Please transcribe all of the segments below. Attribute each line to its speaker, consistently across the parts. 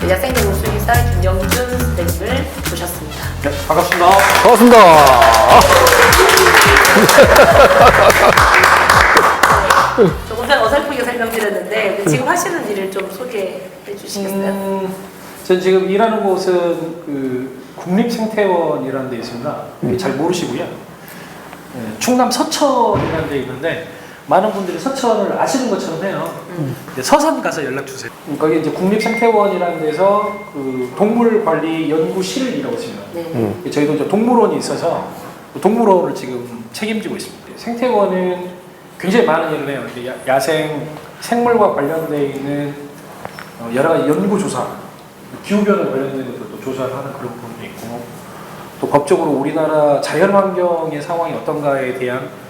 Speaker 1: 야생동물수의사 김영준 선생님을 모셨습니다.
Speaker 2: 네, 반갑습니다.
Speaker 3: 반갑습니다.
Speaker 1: 조금 전에 어설프게 설명드렸는데 지금 하시는 일을 좀 소개해 주시겠어요?
Speaker 2: 전 지금 일하는 곳은 그 국립생태원이라는 데 있습니다. 잘 모르시고요. 충남 서천이라는 데 있는데 많은 분들이 서천을 아시는 것처럼 해요. 서산 가서 연락 주세요. 거기 이제 국립생태원이라는 데서 그 동물관리연구실이라고 있습니다.
Speaker 1: 네.
Speaker 2: 저희도 이제 동물원이 있어서 동물원을 지금 책임지고 있습니다. 생태원은 굉장히 많은 일을 해요. 이제 야생 생물과 관련되어 있는 여러 가지 연구조사, 기후변화 관련된 것도 조사를 하는 그런 부분도 있고, 또 법적으로 우리나라 자연환경의 상황이 어떤가에 대한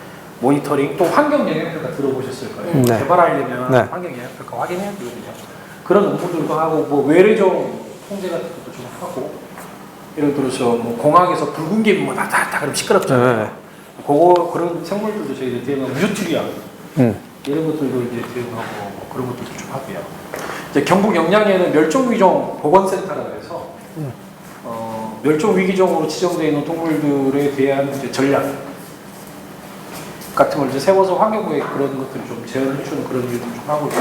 Speaker 2: 모니터링, 또 환경영향평가 들어보셨을 거예요.
Speaker 3: 네.
Speaker 2: 개발하려면
Speaker 3: 네.
Speaker 2: 환경영향평가 확인해야 되거든요. 그런 업무들도 하고, 뭐 외래종 통제 같은 것도 좀 하고, 예를 들어서 뭐 공항에서 붉은 개미 뭐 다 그럼 시끄럽잖아요.
Speaker 3: 네.
Speaker 2: 그런 생물들도 저희들 대응하고, 유트리아 이런 것들도 이제 대응하고 뭐 그런 것들도 좀 하고요. 이제 경북 영양에는 멸종위종 보건센터라고 해서 멸종위기종으로 지정되어 있는 동물들에 대한 이제 전략 같은 걸 이제 세워서 환경부에 그런 것들을 좀 제안을 해주는 그런 일도 좀 하고 있고,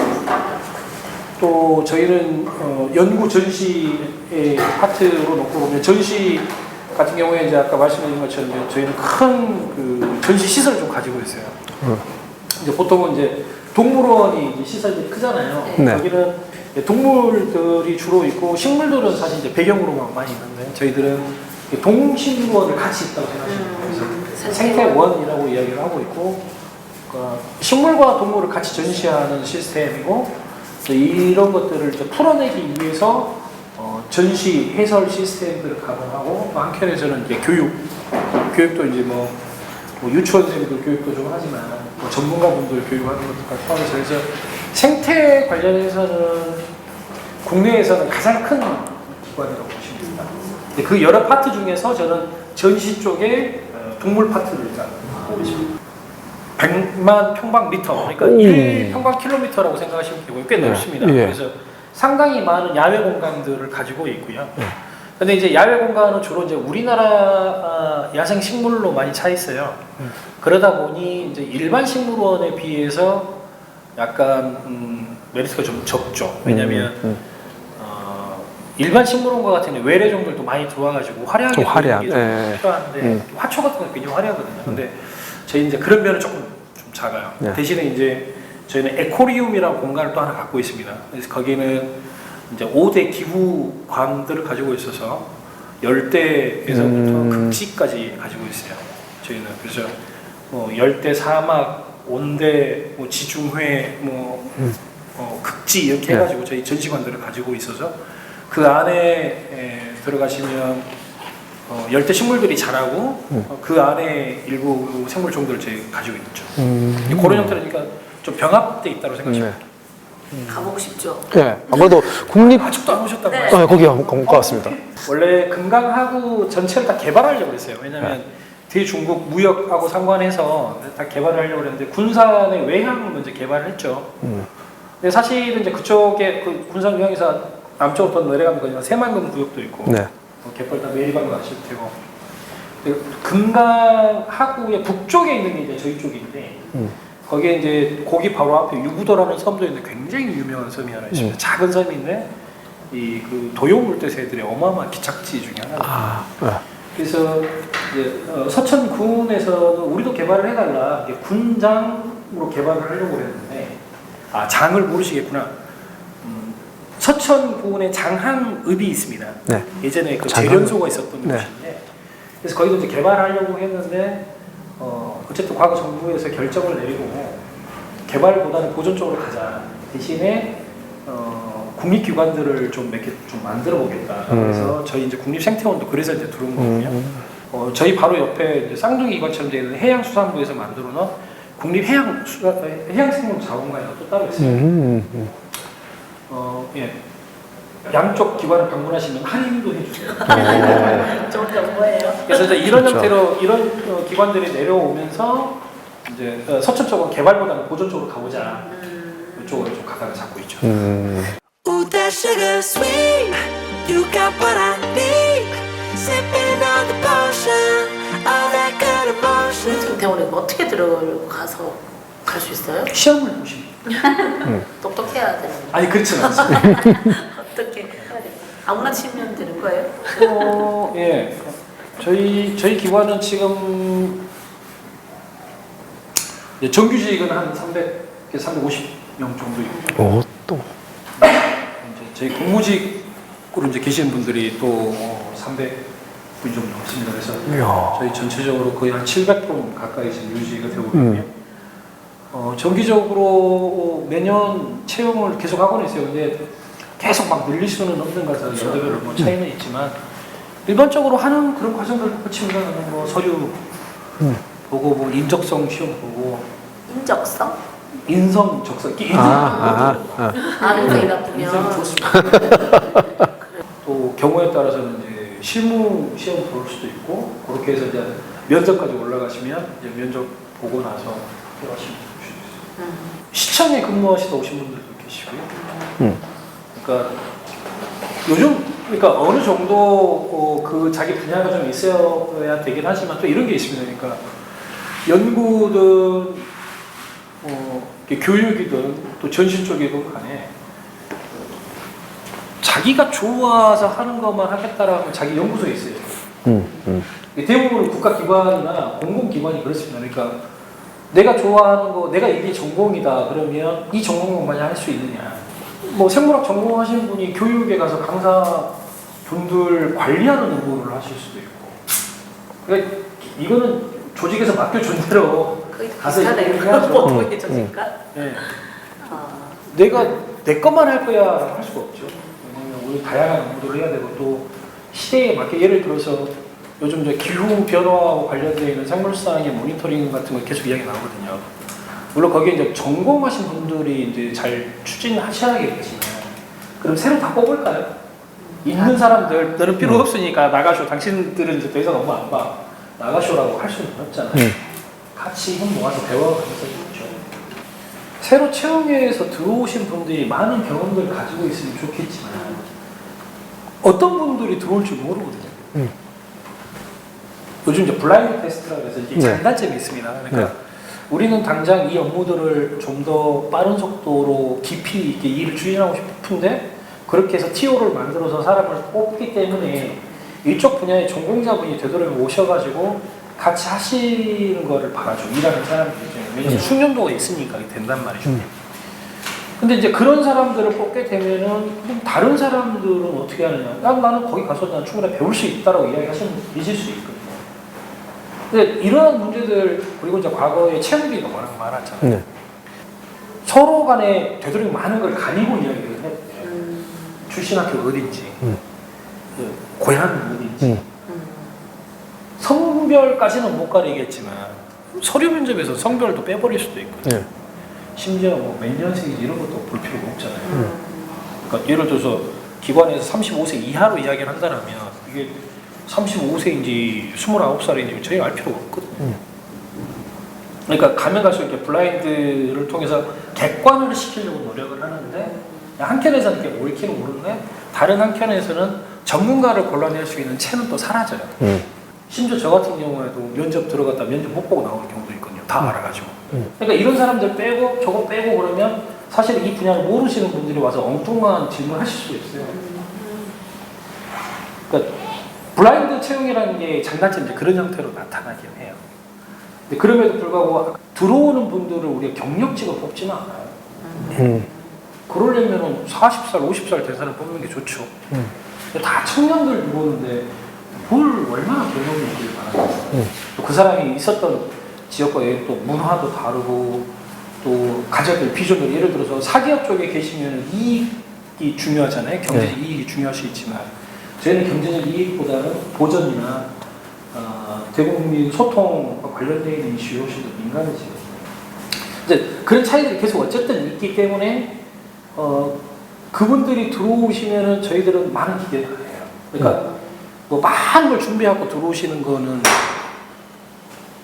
Speaker 2: 또 저희는 연구 전시의 파트로 놓고 보면, 전시 같은 경우에 이제 아까 말씀드린 것처럼 저희는 큰 그 전시 시설을 좀 가지고 있어요. 이제 보통은 이제 동물원이 이제 시설이 크잖아요.
Speaker 3: 네.
Speaker 2: 여기는 동물들이 주로 있고 식물들은 사실 이제 배경으로만 많이 있는데, 저희들은 동식물원을 같이 있다고 생각하시면 돼요. 그래서 생태원이라고 이야기를 하고 있고, 그러니까 식물과 동물을 같이 전시하는 시스템이고, 이런 것들을 이제 풀어내기 위해서 전시 해설 시스템들을 가동하고, 또 한켠에서는 이제 교육도 이제 뭐 유치원생들 교육도 좀 하지만 뭐 전문가분들 교육하는 것들까지 포함해서, 그래서 생태 관련해서는 국내에서는 가장 큰 기관이라고 보시면 됩니다. 그 여러 파트 중에서 저는 전시 쪽에 동물 파트를 일단 하고 있습니다. 100만 평방미터, 그러니까 1평방킬로미터라고 생각하시면 되고요. 꽤 넓습니다.
Speaker 3: 예.
Speaker 2: 그래서 상당히 많은 야외 공간들을 가지고 있고요. 근데 이제 야외 공간은 주로 이제 우리나라 야생 식물로 많이 차 있어요. 그러다 보니 이제 일반 식물원에 비해서 약간 메리트가 좀 적죠. 왜냐면 일반 식물원과 같은 경우 외래종들도 많이 들어와가지고 화려하게 보이는 게 좀 필요한데, 화초 같은 건 굉장히 화려하거든요. 근데 저희 이제 그런 면은 조금 좀 작아요.
Speaker 3: 네.
Speaker 2: 대신에 이제 저희는 에코리움이라는 공간을 또 하나 갖고 있습니다. 그래서 거기는 이제 5대 기후관들을 가지고 있어서 열대에서부터 극지까지 가지고 있어요. 저희는 그래서 뭐 열대 사막, 온대, 뭐 지중해, 극지 이렇게 해가지고 저희 전시관들을 가지고 있어서 그 안에 들어가시면 열대 식물들이 자라고 그 안에 일부 생물종들을 저희 가지고 있죠. 그런 형태니까 좀 병합돼 있다고 생각하시면 돼요.
Speaker 1: 가보고 싶죠?
Speaker 3: 네. 아무래도 국립
Speaker 2: 아직도 안 오셨다고.
Speaker 1: 네.
Speaker 3: 거기 못 가봤습니다.
Speaker 2: 원래 금강하구 전체를 다 개발하려고 했어요. 왜냐하면 대중국 무역하고 상관해서 다 개발을 하려고 했는데 군산의 외향을 먼저 개발을 했죠. 근데 사실은 이제 그쪽에 그 군산 외향에서 남쪽으로 더 내려가면 거기가 새만금 구역도 있고,
Speaker 3: 네.
Speaker 2: 개펄 다 매리방도 아실 테고. 금강하구의 북쪽에 있는 게 이제 저희 쪽인데, 거기에 이제 거기 바로 앞에 유구도라는 섬도 있는데 굉장히 유명한 섬이 하나 있습니다. 작은 섬인데 이 그 도요물대 새들의 어마어마한 기착지 중에 하나거든요. 그래서 이제 서천군에서는 우리도 개발을 해달라, 군장으로 개발을 하려고 했는데, 장을 모르시겠구나. 서천군에 장항읍이 있습니다.
Speaker 3: 네.
Speaker 2: 예전에 그
Speaker 3: 장항읍.
Speaker 2: 재련소가 있었던
Speaker 3: 네.
Speaker 2: 곳인데, 그래서 거기도 이제 개발하려고 했는데, 어쨌든 과거 정부에서 결정을 내리고 개발보다는 보존 쪽으로 가자. 대신에 국립기관들을 좀 몇 개 좀 만들어 보겠다. 그래서 저희 이제 국립생태원도 그래서 이제 들어온 거고요. 저희 바로 옆에 이제 쌍둥이 기관처럼 되어 있는 해양수산부에서 만들어 놓은 해양생물자원관이 또 따로 있어요. 예. 양쪽 기관을 방문하시면 할인도 해주세요.
Speaker 1: 좋은 정보예요.
Speaker 2: 그래서 이제 이런
Speaker 3: 그렇죠.
Speaker 2: 형태로 이런 기관들이 내려오면서 이제 서천 쪽은 개발보다는 보존 쪽으로 가보자. 이쪽으로 좀 가닥을 잡고 있죠.
Speaker 4: Ooh, that sugar sweet. You got what I need. Sipping on the potion, all that good emotion.
Speaker 1: 김태원에 어떻게 들어가서 갈 수 있어요?
Speaker 2: 시험을 보시면
Speaker 1: 똑똑해야 되는 거.
Speaker 2: 아니 그렇진 않습니다.
Speaker 1: 어떻게 해야 돼? 아무나 치면 되는 거예요?
Speaker 2: 예. 저희 기관은 지금 이제 정규직은 한 350명 정도 있고
Speaker 3: 오, 또.
Speaker 2: 이제 저희 공무직으로 이제 계시는 분들이 또 300분 정도 넘습니다. 그래서
Speaker 3: 이야.
Speaker 2: 저희 전체적으로 거의 한 700분 가까이 지금 유지가 되고 있거든요. 정기적으로 매년 채용을 계속 하고는 있어요. 근데 계속 막 늘릴 수는 없는 것은 연도별로 뭐 차이는 있지만 일반적으로 하는 그런 과정들을 거칩니다. 뭐 서류 보고 뭐 인적성 시험 보고
Speaker 1: 인적성?
Speaker 2: 인성 적성
Speaker 1: 인성이 나쁘면
Speaker 2: 인성 좋습니다. 또 경우에 따라서는 이제 실무 시험 볼 수도 있고 그렇게 해서 이제 면접까지 올라가시면 이제 면접 보고 나서 들어가시면 될 수 있어요. 시청에 근무하시다 오신 분들도 계시고요. 그러니까 요즘 그러니까 어느 정도 그 자기 분야가 좀 있어야 되긴 하지만 또 이런 게 있습니다. 그러니까 연구든 교육이든 또 전신 쪽이든 간에 자기가 좋아서 하는 것만 하겠다라면 자기 연구소에 있어요. 대부분 국가기관이나 공공기관이 그렇습니다. 그러니까 내가 좋아하는 거, 내가 이게 전공이다 그러면 이 전공만 할 수 있느냐. 뭐 생물학 전공하시는 분이 교육에 가서 강사 분들 관리하는 업무를 하실 수도 있고. 그러니까 이거는 조직에서 맡겨준 대로
Speaker 1: 거의
Speaker 2: 가서
Speaker 1: 비슷하네.
Speaker 2: 일을 해야죠.
Speaker 1: 보통 해주니까.
Speaker 2: 네.
Speaker 1: 아,
Speaker 2: 내가 내 것만 할 거야 할 수가 없죠. 왜냐면 우리 다양한 업무들을 해야 되고 또 시대에 맞게 예를 들어서 요즘 이제 기후 변화와 관련되어 있는 생물상의 모니터링 같은 거 계속 이야기 나오거든요. 물론 거기에 이제 전공하신 분들이 이제 잘 추진하셔야겠지만 그럼 새로 다 뽑을까요? 있는 사람들 너는 필요 없으니까 나가쇼. 당신들은 이제 더 이상 업무 안 봐. 나가쇼라고 할 수는 없잖아요. 같이 힘 모아서 배워가면서 있죠. 새로 채용회에서 들어오신 분들이 많은 경험들을 가지고 있으면 좋겠지만 어떤 분들이 들어올지 모르거든요. 요즘 이제 블라인드 테스트라고 해서 이게 장단점이 있습니다. 그러니까 우리는 당장 이 업무들을 좀 더 빠른 속도로 깊이 있게 일을 추진하고 싶은데 그렇게 해서 TO를 만들어서 사람을 뽑기 때문에 이쪽 분야의 전공자분이 되도록이면 오셔가지고 같이 하시는 거를 봐가지고 일하는 사람들이 있잖아요. 왜냐면 숙련도가 있으니까 된단 말이죠. 근데 이제 그런 사람들을 뽑게 되면은 그럼 다른 사람들은 어떻게 하느냐? 나는 거기 가서 난 충분히 배울 수 있다라고 이야기하시는 분이 있을 수 있거든요. 근데 이러한 문제들 그리고 이제 과거에 채용비가 워낙 많았잖아요. 서로 간에 되도록 많은 걸 가리고 이야기를 해요. 출신 학교 어딘지, 그 고향은 어딘지, 성별까지는 못 가리겠지만 서류 면접에서 성별도 빼버릴 수도 있거든요. 심지어 뭐 몇 년생인지 이런 것도 볼 필요가 없잖아요. 그러니까 예를 들어서 기관에서 35세 이하로 이야기를 한다면 이게 35세인지 29살인지 저희 알 필요가 없거든요. 그러니까 가면 갈수록 이렇게 블라인드를 통해서 객관을 시키려고 노력을 하는데 한켠에서는 이렇게 옳기는 모르는데 다른 한켠에서는 전문가를 골라낼 수 있는 채는 또 사라져요. 심지어 저 같은 경우에도 면접 들어갔다 면접 못 보고 나오는 경우도 있거든요. 다 알아가지고. 그러니까 이런 사람들 빼고 저거 빼고 그러면 사실 이 분야를 모르시는 분들이 와서 엉뚱한 질문을 하실 수 있어요. 그러니까 블라인드 채용이라는 게 장단점이 이제 그런 형태로 나타나긴 해요. 근데 그럼에도 불구하고 들어오는 분들을 우리가 경력직으로 뽑지는 않아요. 그러려면 40살, 50살 된 사람 뽑는 게 좋죠. 근데 다 청년들 들어오는데 뭘 얼마나 경험이 있길 바라겠어요. 또 그 사람이 있었던 지역과의 또 문화도 다르고 또 가져갈 비전도 예를 들어서 사기업 쪽에 계시면 이익이 중요하잖아요. 경제적 이익이 중요할 수 있지만 저희는 경제적 이익보다는 보전이나 대국민 소통과 관련되어 있는 이슈에 훨씬 더 민감해지거든요. 이제 그런 차이들이 계속 어쨌든 있기 때문에 그분들이 들어오시면은 저희들은 많은 기대를 해요. 그러니까 뭐 많은 걸 준비하고 들어오시는 거는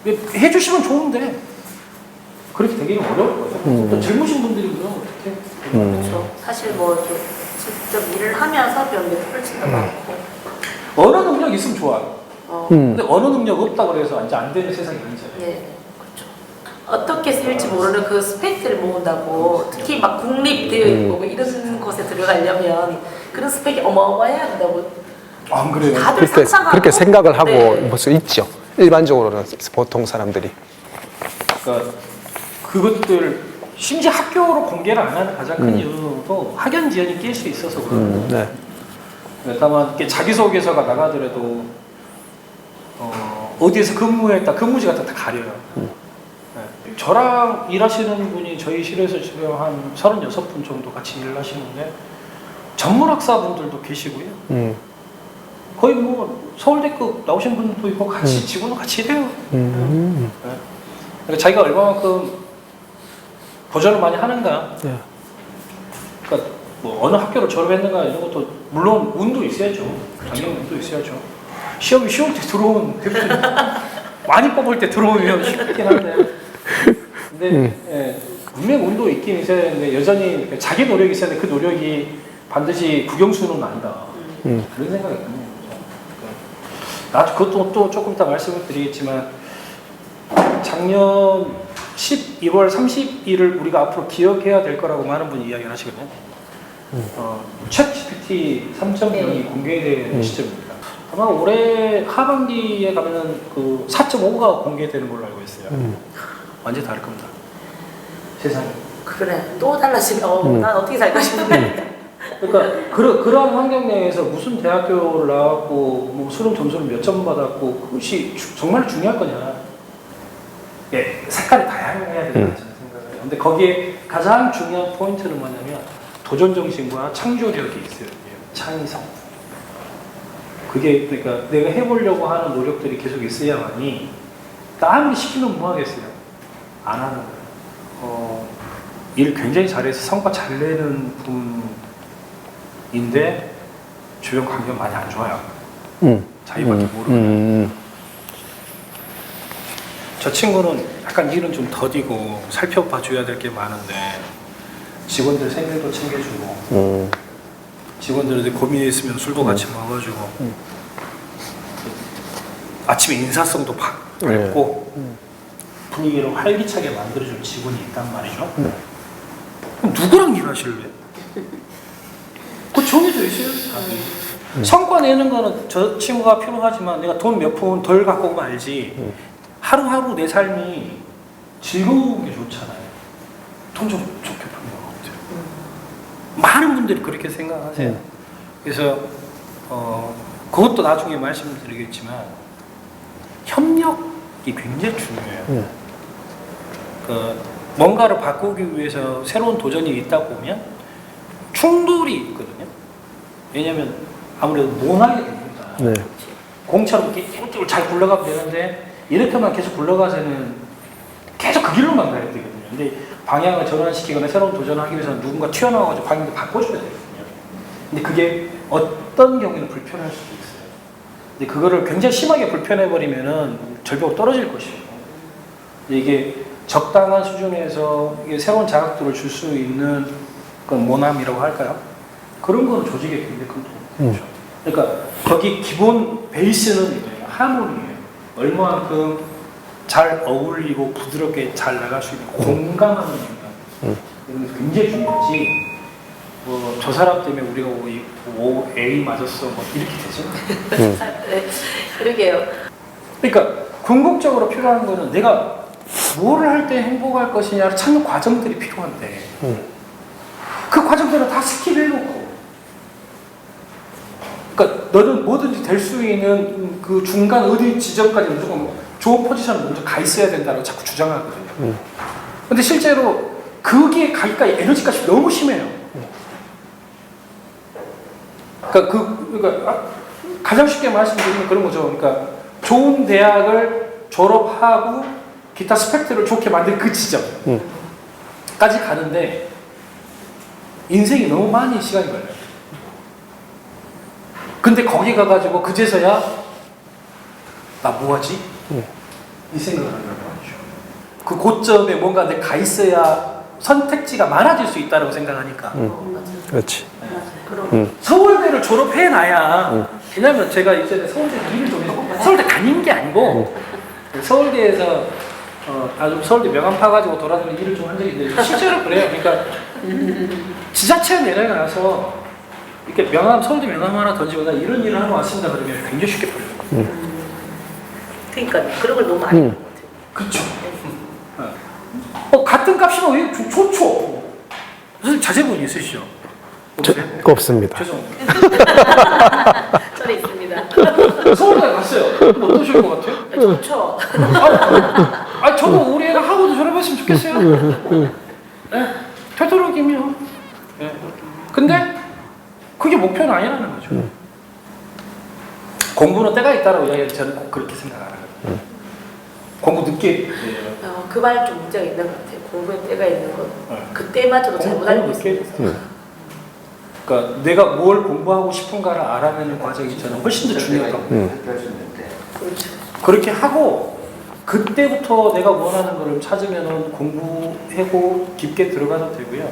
Speaker 2: 해주시면 좋은데 그렇게 되기는 어려울 거예요. 또 젊으신 분들이 그러면 어떡해?
Speaker 1: 그렇죠. 사실 뭐 이렇게 직접 일을 하면서 변비를 펼친다고 하고.
Speaker 2: 언어 능력 있으면 좋아요.
Speaker 3: 음.
Speaker 2: 근데 언어 능력 없다 그래서 이제 안 되는 세상이 아니잖아요.
Speaker 1: 네, 그렇죠. 어떻게 쓸지 모르는 그 스펙들을 모은다고 특히 막 국립대회 뭐 이런 곳에 들어가려면 그런 스펙이 어마어마해야 된다고
Speaker 2: 안 그래요?
Speaker 1: 다들
Speaker 3: 그렇게,
Speaker 1: 상상하고
Speaker 3: 그렇게 생각을 하고
Speaker 1: 네.
Speaker 3: 벌써 있죠. 일반적으로는 보통 사람들이.
Speaker 2: 그러니까 그것들 심지어 학교로 공개를 안 하는 가장 큰 이유도 학연 지연이 낄 수 있어서 그런 거예요.
Speaker 3: 네.
Speaker 2: 다만 이렇게 자기소개서가 나가더라도 어디에서 근무했다 근무지 같은 다 가려요. 네. 저랑 일하시는 분이 저희 실에서 지금 한 36분 정도 같이 일을 하시는데 전문학사분들도 계시고요. 거의 뭐 서울대급 나오신 분도 있고 같이 직원도 같이 일해요. 네. 그러니까 자기가 얼마만큼 도전을 많이 하는가.
Speaker 3: 네.
Speaker 2: 그러니까 뭐 어느 학교를 졸업했는가 이런 것도 물론 운도 있어야죠. 당연히 운도 있어야죠. 시험이 쉬울 때 들어오면 대부분 많이 뽑을 때 들어오면 쉽긴 한데 근데 예, 분명 운도 있긴 있어야 되는데 여전히 자기 노력이 있어야 되는데 그 노력이 반드시 국영수는 아니다. 그런 생각이 있거든요. 그러니까 그것도 또 조금 이따 말씀을 드리겠지만 작년 12월 30일을 우리가 앞으로 기억해야 될 거라고 많은 분이 이야기를 하시거든요. 챗 GPT 3.0이 공개되는 시점입니다. 아마 올해 하반기에 가면은 그 4.5가 공개되는 걸로 알고 있어요. 완전 다를 겁니다. 세상이.
Speaker 1: 그래 또 달라지면 난 어떻게 살까 싶은데
Speaker 2: 그러니까 그러한 환경 내에서 무슨 대학교를 나왔고 뭐 수능 점수를 몇 점 받았고 그것이 정말 중요할 거냐. 예, 색깔이 다양해야 된다는 저는 생각을 해요. 근데 거기에 가장 중요한 포인트는 뭐냐면 도전 정신과 창조력이 있어야 돼요. 창의성. 그게 그러니까 내가 해보려고 하는 노력들이 계속 있어야만이 아무리 시키면 뭐 하겠어요? 안 하는 거예요. 일 굉장히 잘해서 성과 잘 내는 분인데 주변 관계가 많이 안 좋아요. 자기밖에 모르고. 저 친구는 약간 일은 좀 더디고 살펴봐 줘야 될 게 많은데 직원들 생일도 챙겨주고 직원들한테 고민이 있으면 술도 같이 먹어주고 아침에 인사성도 받고 분위기를 활기차게 만들어줄 직원이 있단 말이죠. 그럼 누구랑 일하실래? 그 정해져 있어요. 성과 내는 거는 저 친구가 필요하지만 내가 돈 몇 푼 덜 갖고 오면 알지. 하루하루 내 삶이 즐거운 게 좋잖아요. 돈 좀 좋게 벌는 것 같아요. 많은 분들이 그렇게 생각하세요. 그래서 그것도 나중에 말씀드리겠지만 협력이 굉장히 중요해요. 그 뭔가를 바꾸기 위해서 새로운 도전이 있다 보면 충돌이 있거든요. 왜냐하면 아무래도 모나게 됩니다.
Speaker 3: 네.
Speaker 2: 공처럼 이렇게 잘 굴러가면 되는데 이렇게만 계속 굴러가서는 계속 그 길로만 가야 되거든요. 근데 방향을 전환시키거나 새로운 도전을 하기 위해서는 누군가 튀어나와가지고 방향을 바꿔줘야 되거든요. 근데 그게 어떤 경우에는 불편할 수도 있어요. 근데 그거를 굉장히 심하게 불편해버리면은 절벽으로 떨어질 것이고 이게 적당한 수준에서 이게 새로운 자극들을 줄 수 있는 그런 모남이라고 할까요? 그런 거는 조직에 굉장히 큰 도움이 되죠. 그러니까 거기 기본 베이스는 이거예요. 하모니예요. 얼마만큼 잘 어울리고 부드럽게 잘 나갈 수 있는 공감하는 인간 이런 게 굉장히 중요하지. 뭐 저 사람 때문에 우리가 오 A 맞았어 뭐 이렇게 되죠.
Speaker 1: 네, 그러게요.
Speaker 2: 그러니까 궁극적으로 필요한 거는 내가 뭐를 할 때 행복할 것이냐를 찾는 과정들이 필요한데 그 과정들은 다 스킵해놓고 그러니까 너는 뭐든지 될 수 있는 그 중간 어디 지점까지 무조건 좋은 포지션을 먼저 가 있어야 된다고 자꾸 주장하거든요. 근데 실제로 거기에 가기까지 에너지값이 너무 심해요. 그러니까 가장 쉽게 말씀드리면 그런 거죠. 그러니까 좋은 대학을 졸업하고 기타 스펙트를 좋게 만든 그 지점까지 가는데 인생이 너무 많이 시간이 걸려요. 근데 거기 가가지고 그제서야 나 뭐하지? 이 생각을 한다고 하죠. 그 고점에 뭔가 내가 가 있어야 선택지가 많아질 수 있다고 생각하니까
Speaker 3: 그렇지.
Speaker 1: 맞아요. 그럼
Speaker 2: 서울대를 졸업해놔야 왜냐면 제가 이전에 서울대 일을 좀 해서 서울대 다닌 게 아니고 서울대에서 아주 서울대 명함 파가지고 돌아다니는 일을 좀 한 적이 있는데 실제로 그래요. 그러니까 지자체 내려가 나서 이렇게 서울대 명함 하나 던지거나 이런 일을 하러 왔습니다 그러면 굉장히 쉽게 풀려요.
Speaker 1: 그러니까 그런 걸 너무 많이 하는 것 같아요.
Speaker 2: 그렇죠. 같은 값이면 왜 좋죠? 무슨 자제분이 있으시죠? 없으세요?
Speaker 3: 없습니다.
Speaker 2: 죄송합니다.
Speaker 1: 저는 있습니다.
Speaker 2: 서울대 갔어요. 어떠실 것 같아요?
Speaker 1: 좋죠.
Speaker 2: 저도 우리 애가 하고도 졸업했으면 좋겠어요. 네, 되도록이면. 네. 근데 그게 목표는 아니라는 거죠. 공부는 때가 있다라고 이야기해서 저는 꼭 그렇게 생각 안 하거든요. 공부 늦게.
Speaker 1: 그 말 좀 문제가 있는 것 같아요. 공부에 때가 있는 건
Speaker 2: 네.
Speaker 1: 그때마저도 잘못 알고
Speaker 2: 늦게.
Speaker 1: 있어요.
Speaker 2: 그러니까 내가 뭘 공부하고 싶은가를 알아내는 과정이 저는 훨씬 더 중요하다고.
Speaker 1: 그렇죠.
Speaker 2: 그렇게 하고 그때부터 내가 원하는 거를 찾으면 공부하고 깊게 들어가도 되고요.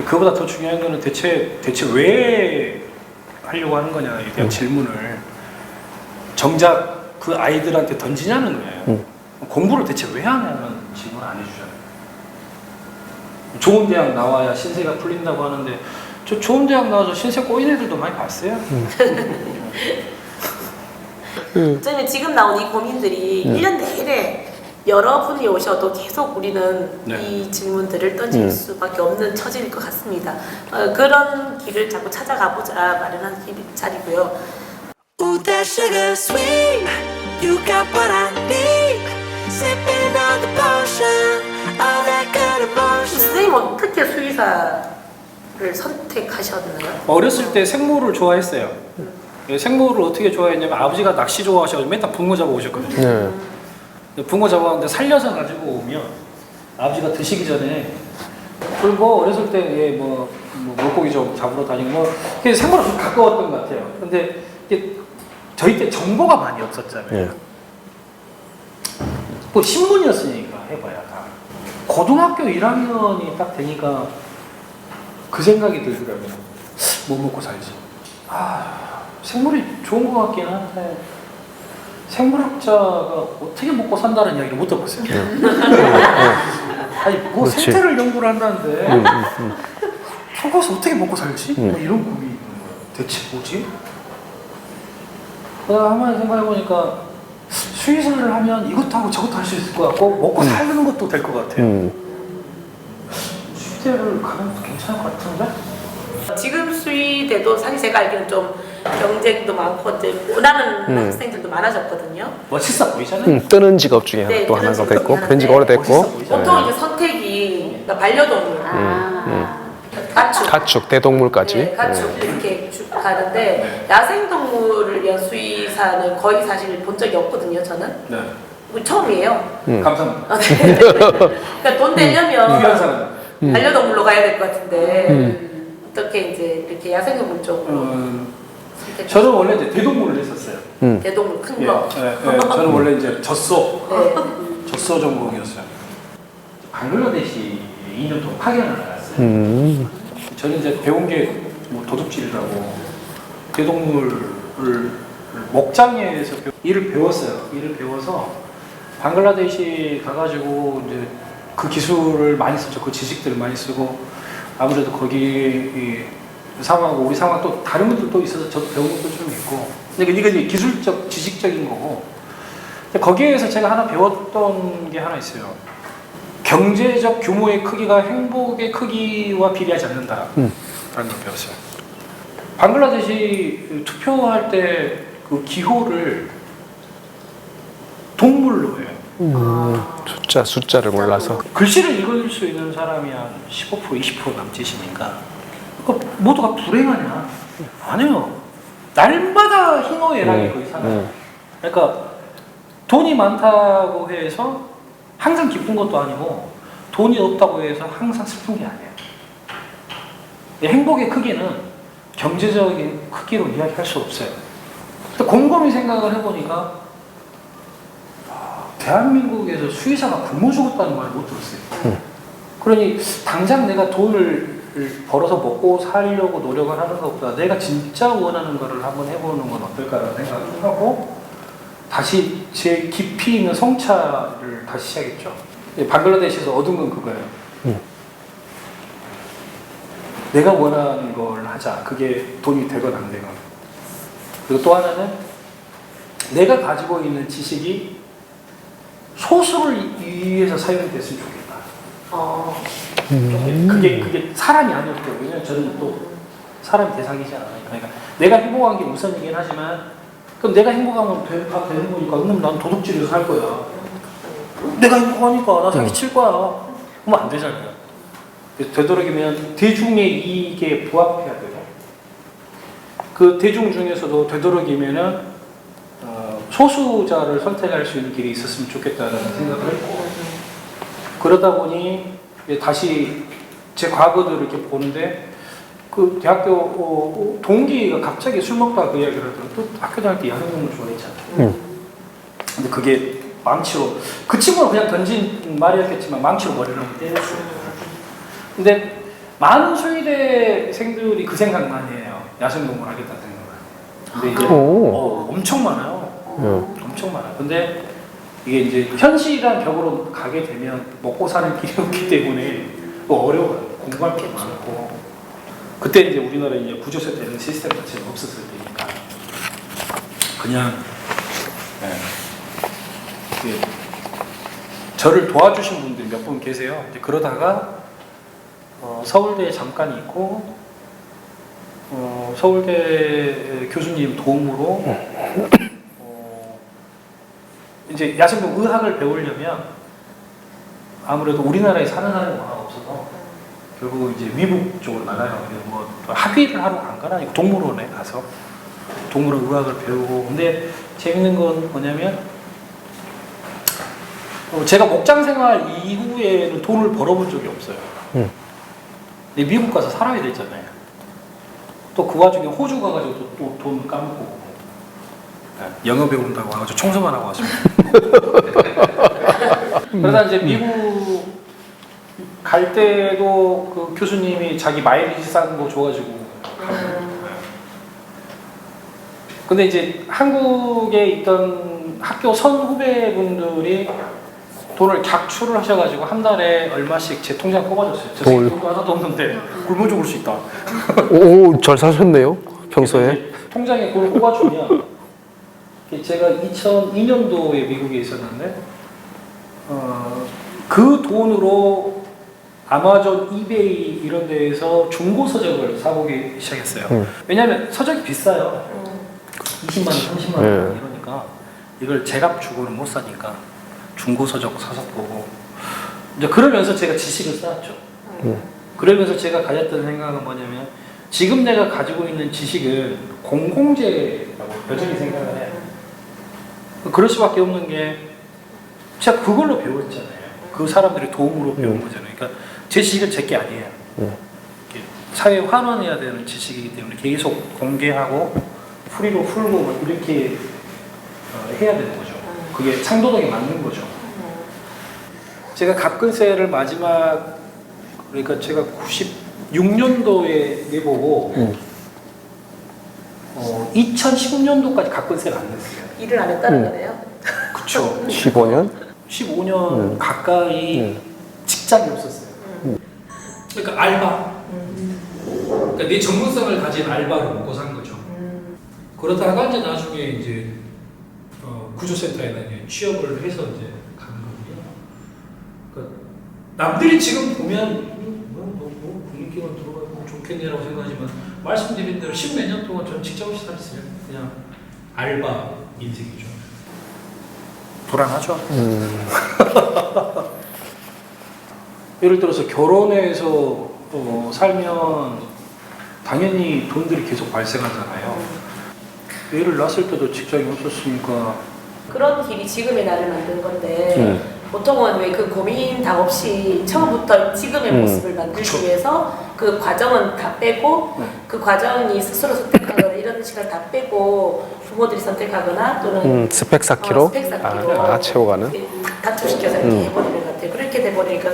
Speaker 2: 그보다 더 중요한 거는 대체 왜 하려고 하는 거냐에 대한 질문을 정작 그 아이들한테 던지냐는 거예요. 공부를 대체 왜 하냐는 질문을 안 해주잖아요. 좋은 대학 나와야 신세가 풀린다고 하는데 저 좋은 대학 나와서 신세 꼬인 애들도 많이 봤어요.
Speaker 1: 저는 지금 나온 이 고민들이 1년 내내 여러분이 오셔도 계속 우리는
Speaker 2: 네.
Speaker 1: 이 질문들을 던질 수밖에 없는 처지일 것 같습니다. 그런 길을 자꾸 찾아가보자 마련한 자리고요.
Speaker 4: Ooh, that sugar sweet. You got what I need. Sipping on the potion. All that good emotion.
Speaker 1: 선생님 어떻게 수의사를 선택하셨나요?
Speaker 2: 어렸을 때 생물을 좋아했어요. 생물을 어떻게 좋아했냐면 아버지가 낚시 좋아하셔서 맨날 붕어 잡아 오셨거든요. 붕어 잡아왔는데 살려서 가지고 오면 아버지가 드시기 전에 그리고 어렸을 때 뭐 물고기 좀 잡으러 다니고 뭐 생물하고 좀 가까웠던 것 같아요. 근데 이게 저희 때 정보가 많이 없었잖아요. 뭐 신문이었으니까 해봐야 다. 고등학교 1학년이 딱 되니까 그 생각이 들더라고요. 뭐 먹고 살지. 생물이 좋은 것 같긴 한데 생물학자가 어떻게 먹고 산다는 이야기를 못 들어봤어요. 아니 뭐
Speaker 3: 그렇지.
Speaker 2: 생태를 연구를 한다는데 저거서 어떻게 먹고 살지? 뭐 이런 고민이 있는 거예요. 대체 뭐지? 한번 생각해보니까 수의사를 하면 이것도 하고 저것도 할 수 있을 것 같고 먹고 사는 것도 될 것 같아요. 수의대를 가면 괜찮을 것 같은데?
Speaker 1: 지금 수의대도 사실 제가 알기로는 좀 경쟁도 많고 이제 원하는 학생들도 많아졌거든요.
Speaker 2: 멋있어 보이잖아요.
Speaker 3: 뜨는 직업 중에
Speaker 1: 네,
Speaker 3: 또
Speaker 1: 뜨는
Speaker 3: 하나가
Speaker 1: 직업
Speaker 3: 됐고
Speaker 1: 중에
Speaker 3: 그런 지가
Speaker 1: 하나인데
Speaker 3: 오래됐고
Speaker 1: 보통 이제 선택이 그러니까 반려동물, 가축,
Speaker 3: 가축, 대동물까지.
Speaker 1: 네, 가축 이렇게 가는데 야생동물을 위한 수의사는 거의 사실 본 적이 없거든요. 저는
Speaker 2: 네.
Speaker 1: 이거 처음이에요.
Speaker 2: 감사합니다.
Speaker 1: 네. 그러니까 돈 내려면
Speaker 2: 귀한 사람.
Speaker 1: 반려동물로 가야 될 것 같은데 어떻게 이제 이렇게 야생동물 쪽으로
Speaker 2: 저는 원래 이제 대동물을 했었어요.
Speaker 1: 대동물 큰 거.
Speaker 2: 저는 원래 이제 젖소
Speaker 1: 네.
Speaker 2: 전공이었어요. 방글라데시 2년 동안 파견을 나갔어요. 저는 이제 배운 게 뭐 도둑질이라고 대동물을 목장에서 일을 배웠어요. 일을 배워서 방글라데시 가가지고 이제 그 기술을 많이 썼죠. 그 지식들을 많이 쓰고 아무래도 거기 상황하고 우리 상황 또 다른 분들 또 있어서 저도 배운 것도 좀 있고. 근데 이게 이제 기술적, 지식적인 거고. 근데 거기에서 제가 하나 배웠던 게 하나 있어요. 경제적 규모의 크기가 행복의 크기와 비례하지 않는다. 라는 걸 배웠어요. 방글라데시 투표할 때 그 기호를 동물로 해요.
Speaker 3: 숫자를 몰라서.
Speaker 2: 글씨를 읽을 수 있는 사람이 한 15%, 20% 남짓이니까 모두가 불행하냐? 아니에요. 날마다 희노애락이 거의 살아요. 그러니까 돈이 많다고 해서 항상 기쁜 것도 아니고 돈이 없다고 해서 항상 슬픈 게 아니에요. 행복의 크기는 경제적인 크기로 이야기할 수 없어요. 근데 곰곰이 생각을 해보니까 대한민국에서 수의사가 굶어 죽었다는 말을 못 들었어요. 그러니 당장 내가 돈을 벌어서 먹고 살려고 노력을 하는 것보다 내가 진짜 원하는 거를 한번 해보는 건 어떨까라는 생각을 하고 다시 제 깊이 있는 성찰을 다시 시작했죠. 방글라데시에서 얻은 건 그거예요. 내가 원하는 걸 하자. 그게 돈이 되건 안 되건. 그리고 또 하나는 내가 가지고 있는 지식이 소수를 위해서 사용됐으면 좋겠다. 그게 사람이 아니었고요. 왜냐면 저는 또 사람이 대상이지 않아요. 그러니까 내가 행복한 게 우선이긴 하지만 그럼 내가 행복하면 다 되는 거니까 그럼 난 도둑질해서 살 거야. 내가 행복하니까 나 사기칠 거야. 그러면 안 되잖아요. 되도록이면 대중의 이익에 부합해야 돼요. 그 대중 중에서도 되도록이면은 소수자를 선택할 수 있는 길이 있었으면 좋겠다는 생각을 했고 그러다 보니 다시 제 과거들을 이렇게 보는데 그 대학교 동기가 갑자기 술 먹다가 그 이야기를 하더라고요. 또 학교 다닐 때 야생동물 좋아했잖아요. 근데 그게 망치로 그 친구는 그냥 던진 말이었겠지만 망치로 머리를 한번 때렸어요. 근데 많은 소위대생들이 그 생각 많이 해요. 야생동물 하겠다는 생각을. 근데 이제 엄청 많아요. 엄청 많아요. 근데 이게 이제 현실이란 벽으로 가게 되면 먹고 사는 길이 없기 때문에 어려워요. 공부할 게 많고. 그때 이제 우리나라에 이제 구조세 되는 시스템 자체가 없었을 때니까 그냥 저를 도와주신 분들이 몇 분 계세요. 이제 그러다가 서울대에 잠깐 있고 서울대 교수님 도움으로 이제 야생동 의학을 배우려면 아무래도 우리나라에 사는 사람이 워낙 없어서 결국 이제 미국 쪽으로 나가요. 뭐 학위를 하러 간 건 아니고 동물원에 가서 동물원 의학을 배우고. 근데 재밌는 건 뭐냐면 제가 목장 생활 이후에는 돈을 벌어본 적이 없어요. 근데 미국 가서 살아야 되잖아요. 또 그 와중에 호주 가가지고 또 돈 까먹고 영어 배운다고 와가지고 청소만 하고 왔습니다. 그러다 이제 미국 갈 때도 그 교수님이 자기 마일리지 싼 거 줘가지고 근데 이제 한국에 있던 학교 선후배분들이 돈을 작출을 하셔가지고 한 달에 얼마씩 제 통장 뽑아줬어요. 저 돈도 하나도 없는데 굶어 죽을 수 있다.
Speaker 3: 오, 잘 사셨네요. 평소에.
Speaker 2: 통장에 돈을 뽑아주면 제가 2002년도에 미국에 있었는데 그 돈으로 아마존, 이베이 이런 데에서 중고 서적을 사보기 시작했어요. 왜냐하면 서적이 비싸요. 20만 원, 30만 원 이러니까 이걸 제값 주고는 못 사니까 중고 서적 사서 보고 이제 그러면서 제가 지식을 쌓았죠. 그러면서 제가 가졌던 생각은 뭐냐면 지금 내가 가지고 있는 지식은 공공재라고 여전히 생각을 해요. 그럴 수밖에 없는 게 제가 그걸로 배웠잖아요. 그 사람들의 도움으로 배운 거잖아요. 그러니까 제 지식은 제 게 아니에요. 사회에 환원해야 되는 지식이기 때문에 계속 공개하고 풀이로 풀고 이렇게 해야 되는 거죠. 그게 상도덕에 맞는 거죠. 제가 갑근세를 마지막 그러니까 제가 96년도에 내보고 2010년도까지 갑근세를 안 냈어요.
Speaker 1: 일을 안 했다는 거네요.
Speaker 2: 그쵸.
Speaker 3: 15년?
Speaker 2: 15년 가까이 직장이 없었어요. 그러니까 알바. 그러니까 내 전문성을 가진 알바로 먹고 산 거죠. 그러다가 이제 나중에 이제 구조센터에다 이제 취업을 해서 이제 가는 거고요. 그러니까 남들이 지금 보면 뭐 분위기만 들어가고 좋겠네라고 생각하지만 말씀드린 대로 10몇 년 동안 저는 직장 없이 살았어요. 그냥 알바 인생이죠. 불안하죠. 예를 들어서 결혼해서 살면 당연히 돈들이 계속 발생하잖아요. 애를 낳았을 때도 직장이 없었으니까
Speaker 1: 그런 길이 지금의 나를 만든 건데 보통은 왜 그 고민 다 없이 처음부터 지금의 모습을 만들기 위해서 그 과정은 다 빼고 그 과정이 스스로 선택하거나 이런 시간 다 빼고 부모들이 선택하거나 또는
Speaker 3: 스펙 쌓기로?
Speaker 1: 스펙 쌓기로
Speaker 3: 채워가는?
Speaker 1: 단축시켜서 이렇게 해버리는 것 같아요. 그렇게 돼버리니까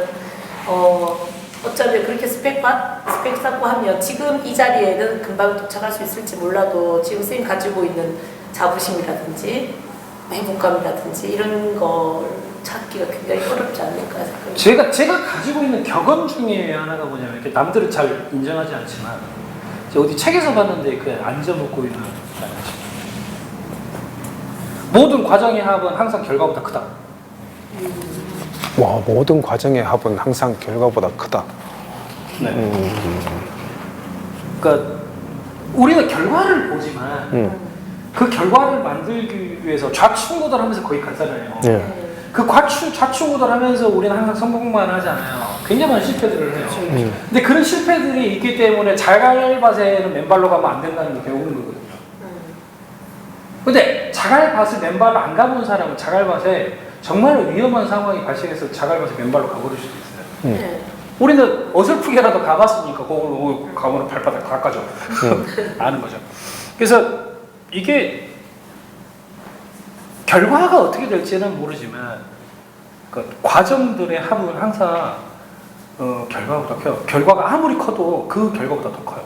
Speaker 1: 어쩌면 그렇게 스펙 쌓고 하면 지금 이 자리에는 금방 도착할 수 있을지 몰라도 지금 선생님 가지고 있는 자부심이라든지 행복감이라든지 이런 걸 찾기가 굉장히 어렵지 않을까 생각합니다.
Speaker 2: 제가 가지고 있는 격언 중에 하나가 뭐냐면 이렇게 남들은 잘 인정하지 않지만 제가 어디 책에서 봤는데 그 앉아먹고 있는 모든 과정의 합은 항상 결과보다 크다.
Speaker 3: 와, 모든 과정의 합은 항상 결과보다 크다.
Speaker 2: 네. 그러니까 우리는 결과를 보지만 그 결과를 만들기 위해서 좌충우돌 하면서 거의 갔잖아요.
Speaker 3: 예.
Speaker 2: 그 좌충우돌 하면서 우리는 항상 성공만 하지 않아요. 굉장히 많은 실패들을 해요. 근데 그런 실패들이 있기 때문에 자갈밭에는 맨발로 가면 안 된다는 게 배우는 거거든요. 근데 자갈밭을 맨발로 안 가본 사람은 자갈밭에 정말 위험한 상황이 발생해서 자갈밭에 맨발로 가버릴 수도 있어요.
Speaker 1: 네.
Speaker 2: 우리는 어설프게라도 가봤으니까 그걸 가면 발바닥 닦아줘. 아는 거죠. 그래서 이게 결과가 어떻게 될지는 모르지만 그 과정들의 합은 항상 결과보다 커요. 결과가 아무리 커도 그 결과보다 더 커요.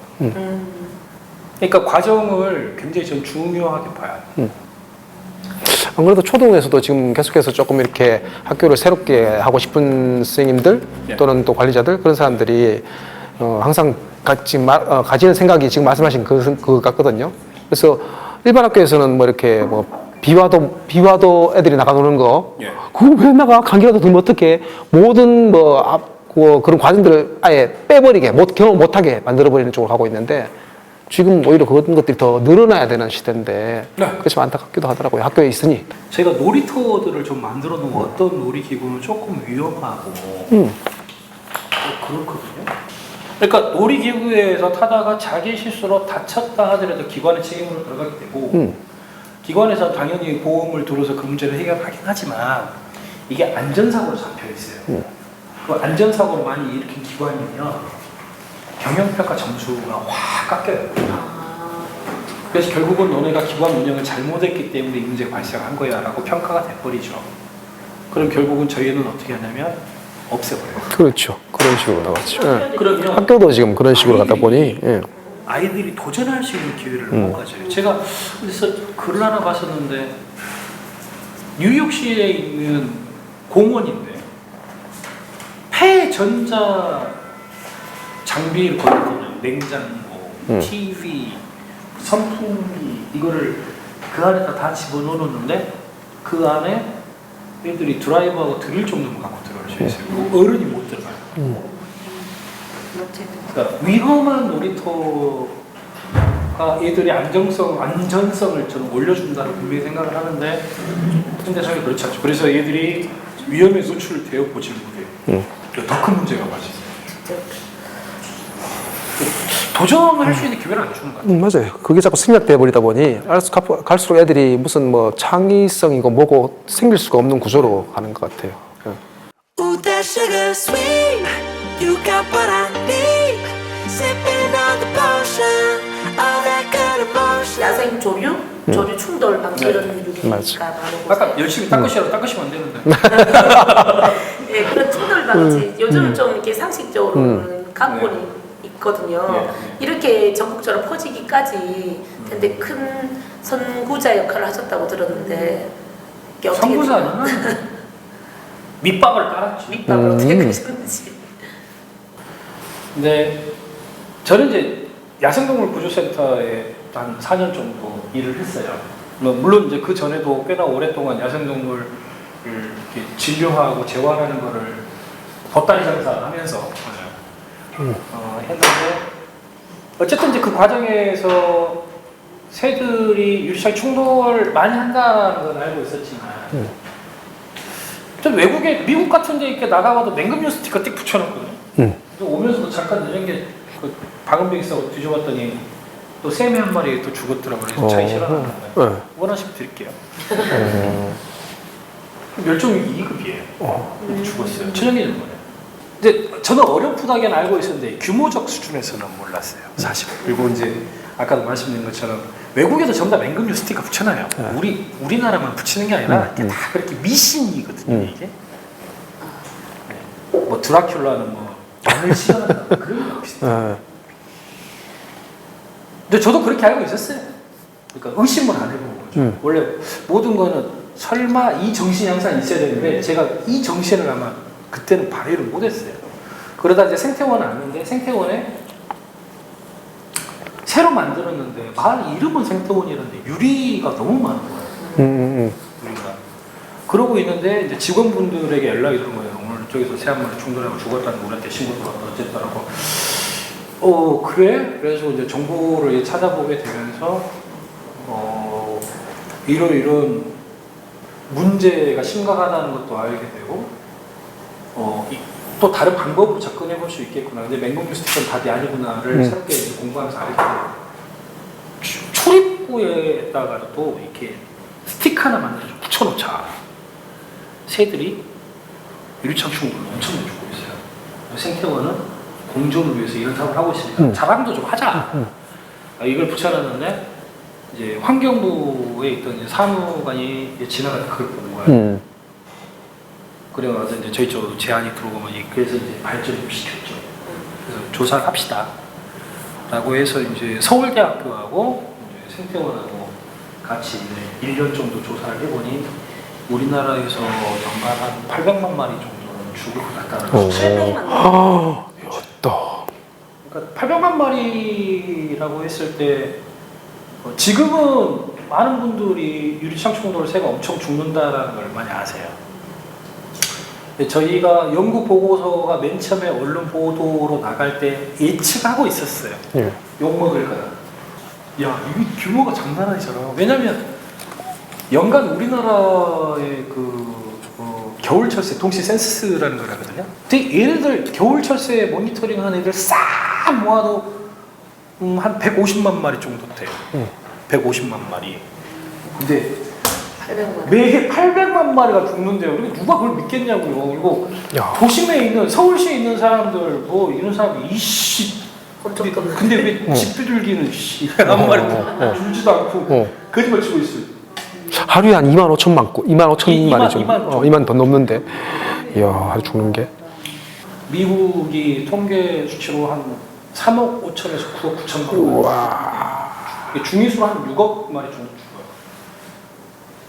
Speaker 2: 그러니까 과정을 굉장히 좀 중요하게 봐야 해요.
Speaker 3: 안 그래도 초등에서도 지금 계속해서 조금 이렇게 학교를 새롭게 하고 싶은 선생님들
Speaker 2: 예.
Speaker 3: 또는 또 관리자들 그런 사람들이 항상 가지는 생각이 지금 말씀하신 그거 같거든요. 그래서 일반 학교에서는 뭐 이렇게 뭐 비와도 애들이 나가 노는 거,
Speaker 2: 예.
Speaker 3: 그거 왜 나가? 감기라도 들면 어떡해? 모든 그런 과정들을 아예 빼버리게 경험 못하게 만들어버리는 쪽으로 가고 있는데 지금 오히려 그런 것들이 더 늘어나야 되는 시대인데
Speaker 2: 네.
Speaker 3: 그렇지만 안타깝기도 하더라고요. 학교에 있으니.
Speaker 2: 제가 놀이터들을 좀 만들어 놓은 어떤 놀이기구는 조금 위험하고 그렇거든요. 그러니까 놀이기구에서 타다가 자기 실수로 다쳤다 하더라도 기관의 책임으로 들어가게 되고 기관에서 당연히 보험을 들어서 그 문제를 해결하긴 하지만 이게 안전사고로 잡혀 있어요. 그 안전사고를 많이 일으킨 기관이면 경영평가 점수가 확 깎여요. 그래서 결국은 너네가 기관 운영을 잘못했기 때문에 이 문제가 발생한 거야 라고 평가가 돼버리죠. 그럼 결국은 저희는 어떻게 하냐면 없애버려요.
Speaker 3: 그렇죠. 그런 식으로 나갔죠. 예.
Speaker 2: 그러면
Speaker 3: 학교도 지금 그런 식으로 가다 보니 예.
Speaker 2: 아이들이 도전할 수 있는 기회를 못 가져요. 제가 어디서 글을 하나 봤었는데 뉴욕시에 있는 공원인데 폐전자 장비를 걸거든요. 냉장고, TV, 선풍기 이거를 그 안에다 다 집어넣었는데 그 안에 애들이 드라이브하고 드릴 정도만 갖고 들어갈 수 있어요. 어른이 못 들어가요. 그러니까 위험한 놀이터가 애들의 안전성을 저는 올려준다고 분명히 생각을 하는데 근데 저희 그렇지 않죠. 그래서 애들이 위험에 노출되어 보지 못해요. 더 큰 문제가 맞아요. 도전할 수 있는 기회를 안 주는 것 같아요.
Speaker 3: 맞아요. 그게 자꾸 생략돼 버리다 보니 갈수록 애들이 무슨 뭐 창의성이고 뭐고 생길 수가 없는 구조로 가는 것 같아요. 예.
Speaker 4: Ooh, that sugar sweet. You got what I need. Sipping on the potion. All that good emotion.
Speaker 1: 야생 조류 충돌 방지 이런 일이
Speaker 3: 맞아.
Speaker 1: 많은
Speaker 2: 아까
Speaker 1: 곳에
Speaker 2: 열심히 닦으시라고 닦으시면 안 되는데.
Speaker 1: 예, 그런 충돌 방지 요즘은 좀 이렇게 상식적으로는 각본이 있거든요.
Speaker 2: 예.
Speaker 1: 이렇게 전국적으로 퍼지기까지 근데 큰 선구자 역할을 하셨다고 들었는데 이게 어떻게
Speaker 2: 선구자는 밑밥을 깔았죠.
Speaker 1: 밑밥을 어떻게 그러셨는지.
Speaker 2: 근데 저는 이제 야생동물 구조센터에 한 4년 정도 일을 했어요. 물론 이제 그 전에도 꽤나 오랫동안 야생동물을 이렇게 진료하고 재활하는 거를 덧다리 장사하면서 했는데 어쨌든 이제 그 과정에서 새들이 유리창 충돌 많이 한다는 건 알고 있었지만 좀 외국에 미국 같은 데 이렇게 나가봐도 맹금류 스티커 띡 붙여놨거든요. 오면서도 잠깐 이런 게 그 방음벽 있어 뒤져봤더니 또 샘이 한 마리 또 죽었더라고요. 그래서 자기 싫어하는데 원하시면 드릴게요. 멸종위기 2급이에요. 죽었어요. 천연기념 거예요. 근데 저는 어렴풋하게는 알고 있었는데 규모적 수준에서는 몰랐어요. 사실. 그리고 이제 아까도 말씀드린 것처럼 외국에도 전부 다 맹금류 스티커 붙여놔요. 우리나라만 붙이는 게 아니라 이게 다 그렇게 미신이거든요. 이게. 네. 뭐 드라큘라는 뭐 안을 시연한다. 그런 거 비슷해요.
Speaker 3: 예.
Speaker 2: 근데 저도 그렇게 알고 있었어요. 그러니까 의심을 안 해본 거죠. 원래 모든 거는 설마 이 정신이 항상 있어야 되는데 제가 이 정신을 아마 그때는 발휘를 못했어요. 그러다 이제 생태원을 왔는데 생태원에 새로 만들었는데 마을 이름은 생태원이라는데 유리가 너무 많은 거예요. 유리가. 그러고 있는데 이제 직원분들에게 연락이 들은 거예요. 오늘 저기서 새 한 마리 충돌하고 죽었다는 거 우리한테 신고 들어왔다 어쨌다라고. 그래? 그래서 이제 정보를 찾아보게 되면서 이런 문제가 심각하다는 것도 알게 되고 또 다른 방법으로 접근해 볼 수 있겠구나. 근데 맹금류 스티커는 답이 아니구나를 새롭게 이제 공부하면서 알게 돼요. 출입구에다가도 이렇게 스티커 하나 만들어서 붙여놓자. 새들이 유리창 충돌을 엄청 내주고 있어요. 생태원은 공존을 위해서 이런 사업을 하고 있습니다. 자랑도 좀 하자. 이걸 붙여놨는데 이제 환경부에 있던 이제 사무관이 지나가다 그걸 본 거예요. 그래서 나서 이제 저희 쪽으로 제안이 들어오면 그래서 이제 발전을 시켰죠. 그래서 조사를 합시다. 라고 해서 이제 서울대학교하고 이제 생태원하고 같이 이제 1년 정도 조사를 해보니 우리나라에서 연간 한 800만 마리 정도는 죽을 것 같다는 거죠.
Speaker 3: 또.
Speaker 2: 그러니까 800만 마리라고 했을 때 지금은 많은 분들이 유리창 충돌 새가 엄청 죽는다라는 걸 많이 아세요. 저희가 연구 보고서가 맨 처음에 언론 보도로 나갈 때 예측하고 있었어요.
Speaker 3: 예.
Speaker 2: 욕먹을 거다. 야, 이게 규모가 장난 아니잖아. 왜냐면 연간 우리나라의 겨울 철새 동시 센서스라는 걸 하거든요. 근데 얘네들 겨울 철새 모니터링 하는 애들 싹 모아도 한 150만 마리 정도 돼요. 150만 마리. 근데
Speaker 1: 800만.
Speaker 2: 매해 800만 마리가 죽는데요. 그리고 누가 그걸 믿겠냐고요. 그리고
Speaker 3: 야.
Speaker 2: 도심에 있는 서울시에 있는 사람들 뭐 이런 사람이 이씨. 근데 왜 집비둘기는 한 마리 줄지도 않고 거짓말 치고 있어요.
Speaker 3: 하루에 한 2만 5천만 2만 5천 마리 좀
Speaker 2: 2만
Speaker 3: 더 넘는데. 이야, 하루 죽는 게.
Speaker 2: 미국이 통계 수치로 한 3억 5천에서 9억 9천 마리.
Speaker 3: 우와.
Speaker 2: 중위수로 한 6억 마리 정도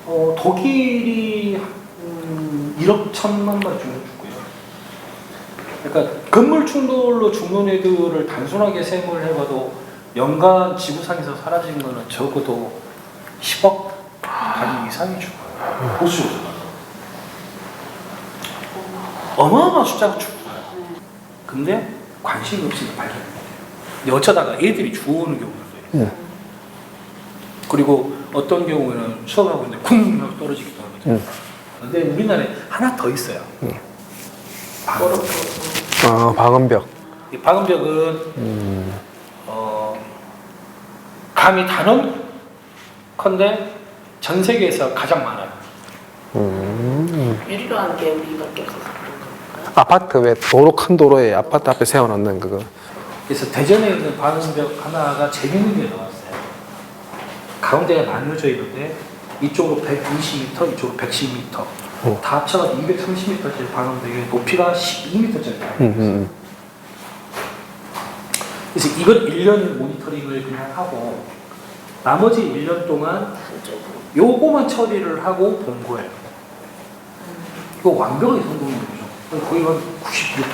Speaker 2: 죽어요. 독일이 한 1억 1천만 마리 정도 죽고요. 그러니까 건물 충돌로 죽는 애들을 단순하게 셈을 해봐도 연간 지구상에서 사라진 거는 적어도 10억 단위 이상이 죽어요. 보수로. 어마어마한 숫자가 죽어요. 근데 관심이 없으니까 발견 못 해요. 근데 어쩌다가 애들이 죽어오는 경우도 있어요. 그리고 어떤 경우에는 수업하고 있는데 쿵 하고 떨어지기도 하거든요. 근데 우리나라에 하나 더 있어요. 방음벽.
Speaker 3: 방음벽.
Speaker 2: 이 방음벽은 감히 단언컨대 전 세계에서 가장 많아요.
Speaker 1: 유리로 한 게 우리밖에 없어서 그런 건가요?
Speaker 3: 아파트 왜 큰 도로에 아파트 앞에 세워놓는 그거.
Speaker 2: 그래서 대전에 있는 방음벽 하나가 재밌는 게 나왔어요. 가운데가 나뉘어져 있는데 이쪽으로 120m, 이쪽으로 110m. 다 합쳐서 230m짜리 방음벽에 높이가 12m짜리. 그래서 이걸 1년 모니터링을 그냥 하고 나머지 1년 동안 요거만 처리를 하고 본 거예요. 이거 완벽하게 성공인 거죠. 거의 한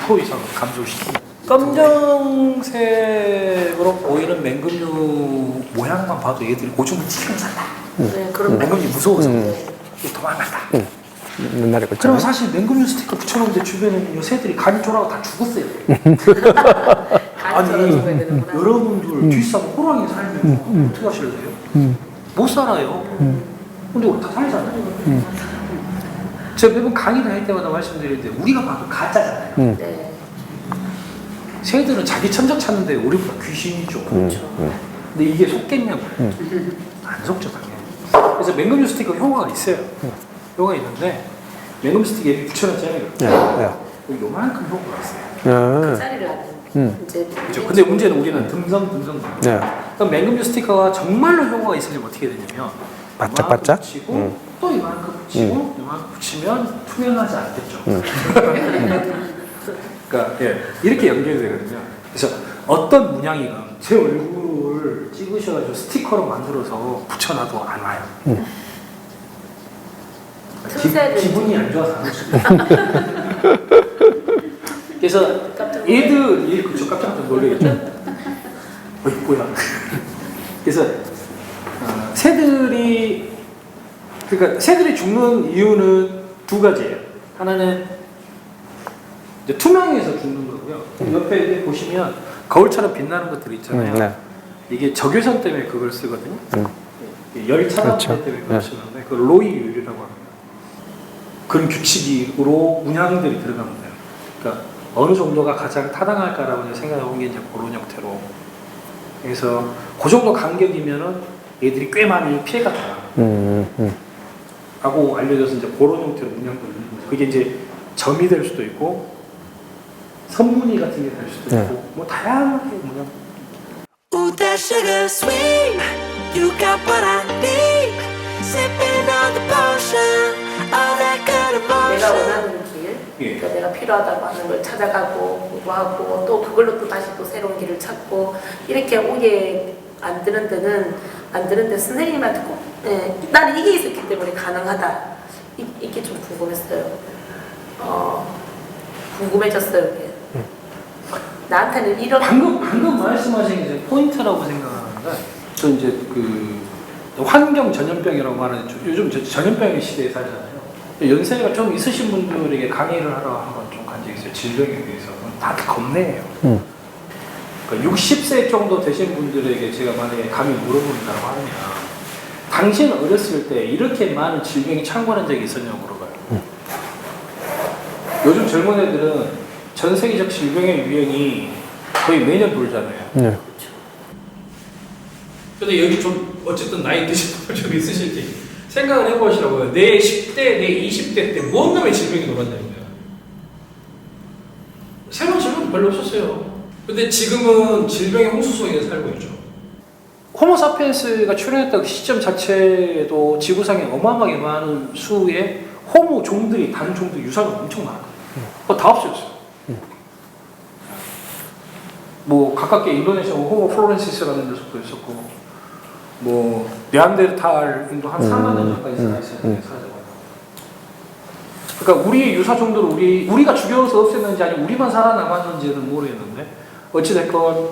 Speaker 2: 96% 이상 감소시키고. 검정색으로 보이는 맹금류 모양만 봐도 얘들이 오줌을 찌르고 산다.
Speaker 1: 네, 그런
Speaker 2: 맹금류 무서워서 도망간다.
Speaker 3: 옛날에
Speaker 2: 그럼
Speaker 3: 그랬잖아요.
Speaker 2: 사실 맹금류 스티커 붙여놓은데 주변에는 요 새들이 간이 졸아고 다 죽었어요. 아니 여러분들 뒷산 호랑이 살면 어떻게 하실래요? 못 살아요. 근데 우리 다 살잖아요. 제가 매번 강의를 할 때마다 말씀드리는데 우리가 봐도 가짜잖아요.
Speaker 1: 네.
Speaker 2: 새들은 자기 천적 찾는데 우리보다 귀신이죠. 근데 이게 속겠냐고요. 안 속죠 당연히. 그래서 맹금류 스티커 효과가 있어요. 효과가 있는데 맹금 스티커 얘를 붙여놨잖아요. 요만큼 효과가 있어요.
Speaker 1: 그 자리를 안 이제
Speaker 2: 그렇죠. 근데 문제는 우리는 등성.
Speaker 3: 네.
Speaker 2: 그럼 맹금류 스티커가 정말로 효과가 있으려면 어떻게 되냐면
Speaker 3: 바짝바짝?
Speaker 2: 이만큼 붙이고 또 이만큼 붙이고 이만큼 붙이면 투명하지 않겠죠. 그러니까 이렇게 연결이 되거든요. 그래서 어떤 문양이건 제 얼굴을 찍으셔가지고 스티커로 만들어서 붙여놔도 안 와요. 기분이 안 좋아서 안 오시고. 그래서 얘들이 그쵸 깜짝 놀라겠죠. 뭐야. 그래서 새들이 그러니까 새들이 죽는 이유는 두 가지예요. 하나는 이제 투명해서 죽는 거고요. 옆에 이렇게 보시면 거울처럼 빛나는 것들이 있잖아요.
Speaker 3: 네.
Speaker 2: 이게 적외선 때문에 그걸 쓰거든요. 열 차단
Speaker 3: 그렇죠.
Speaker 2: 때문에 그걸 쓰는데 그걸 로이율이라고 합니다. 그런 규칙으로 문양들이 들어가면 돼요. 그러니까 어느 정도가 가장 타당할까라고 생각해 본 게 이제 그런 형태로. 그래서 그 정도 간격이면은 얘들이 꽤 많이 피해가 가요. 라고 알려져서 이제 그런 형태로 문양들을 넣는 거죠. 그게 이제 점이 될 수도 있고 선무늬 같은 게 될 수도 있고 뭐 다양하게 문양.
Speaker 4: Ooh, that sugar sweet. You got what I need. Sipping on the potion. All that good
Speaker 1: 내가
Speaker 4: emotion.
Speaker 1: 원하는 길, 그러니까 내가 필요하다고 하는 걸 찾아가고 공부하고 또 그걸로 또 다시 또 새로운 길을 찾고 이렇게 오게 안 되는 데는 선생님한테 꼭 나는 이게 있었기 때문에 가능하다. 이게 좀 궁금했어요. 궁금해졌어요. 이게. 나한테는 이런
Speaker 2: 방금 말씀하신 게 포인트라고 생각하는데 저 이제 그 환경 전염병이라고 말하는 요즘 전염병의 시대에 살잖아요. 연세가 좀 있으신 분들에게 강의를 하러 한번 좀 간 적이 있어요. 질병에 대해서 다들 겁내요. 그러니까 60세 정도 되신 분들에게 제가 만약에 감히 물어본다고 하면 당신 어렸을 때 이렇게 많은 질병이 창궐한 적이 있었냐고 물어봐요. 요즘 젊은 애들은 전 세계적 질병의 유행이 거의 매년 돌잖아요.
Speaker 3: 네.
Speaker 5: 근데 여기 좀 어쨌든 나이 드신 분들 좀 있으실지 생각을 해보시라고요. 내 10대, 내 20대 때 뭔 놈의 질병이 돌았냐는 거야. 새로운 질병 별로 없었어요. 근데 지금은 질병의 홍수 속에 살고 있죠.
Speaker 2: 호모사피엔스가 출현했던 그 시점 자체도 지구상에 어마어마하게 많은 수의 호모 종들이 다른 종들 유사가 엄청 많았거든요. 그거 다 없어졌어요. 뭐 가깝게 인도네시아 호모 플로렌시스라는 녀석도 있었고 뭐 네안데르탈인도 한 4만 년 전까지 살아있었는데 사라져버려. 그러니까 우리의 유사 종들을 우리가 죽여서 없앴는지 아니면 우리만 살아남았는지는 모르겠는데 어찌됐건